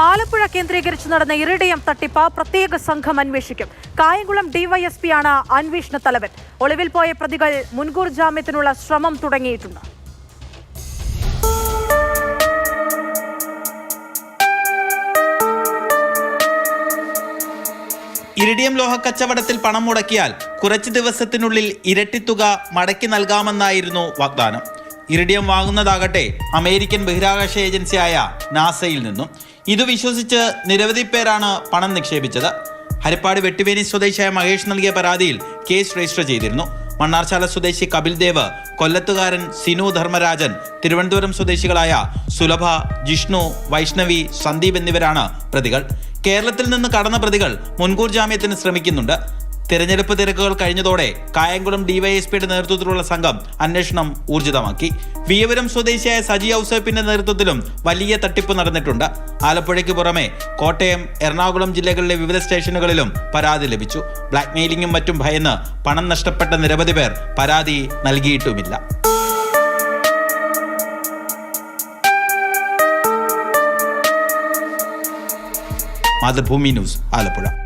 ആലപ്പുഴ കേന്ദ്രീകരിച്ച് നടന്ന ഇറിഡിയം തട്ടിപ്പ് പ്രത്യേക സംഘം അന്വേഷിക്കും. കായംകുളം ഡിവൈഎസ്പിയാണ് അന്വേഷണ തലവൻ. ഒളിവിൽ പോയ പ്രതികൾ മുൻകൂർ ജാമ്യത്തിനുള്ള ശ്രമം തുടങ്ങിയിട്ടുണ്ട്. ഇറിഡിയം ലോഹക്കച്ചവടത്തിൽ പണം മുടക്കിയാൽ കുറച്ച് ദിവസത്തിനുള്ളിൽ ഇരട്ടിത്തുക മടക്കി നൽകാമെന്നായിരുന്നു വാഗ്ദാനം. ഇറിഡിയം വാങ്ങുന്നതാകട്ടെ അമേരിക്കൻ ബഹിരാകാശ ഏജൻസിയായ നാസയിൽ നിന്നും. ഇത് വിശ്വസിച്ച് നിരവധി പേരാണ് പണം നിക്ഷേപിച്ചത്. ഹരിപ്പാട് വെട്ടുവേനി സ്വദേശിയായ മഹേഷ് നൽകിയ പരാതിയിൽ കേസ് രജിസ്റ്റർ ചെയ്തിരുന്നു. മണ്ണാർശാല സ്വദേശി കപിൽ ദേവ്, കൊല്ലത്തുകാരൻ സിനു ധർമ്മരാജൻ, തിരുവനന്തപുരം സ്വദേശികളായ സുലഭ, ജിഷ്ണു, വൈഷ്ണവി, സന്ദീപ് എന്നിവരാണ് പ്രതികൾ. കേരളത്തിൽ നിന്ന് കടന്ന പ്രതികൾ മുൻകൂർ ജാമ്യത്തിന് ശ്രമിക്കുന്നുണ്ട്. തിരഞ്ഞെടുപ്പ് തിരക്കുകൾ കഴിഞ്ഞതോടെ കായംകുളം ഡിവൈഎസ്പിയുടെ നേതൃത്വത്തിലുള്ള സംഘം അന്വേഷണം ഊർജിതമാക്കി. വിയപുരം സ്വദേശിയായ സജി ഔസേപ്പിന്റെ നേതൃത്വത്തിലും വലിയ തട്ടിപ്പ് നടന്നിട്ടുണ്ട്. ആലപ്പുഴയ്ക്ക് പുറമെ കോട്ടയം, എറണാകുളം ജില്ലകളിലെ വിവിധ സ്റ്റേഷനുകളിലും പരാതി ലഭിച്ചു. ബ്ലാക്ക് മെയിലിംഗും മറ്റും ഭയന്ന് പണം നഷ്ടപ്പെട്ട നിരവധി പേർ പരാതി നൽകിയിട്ടുമില്ല. മാതൃഭൂമി ന്യൂസ്, ആലപ്പുഴ.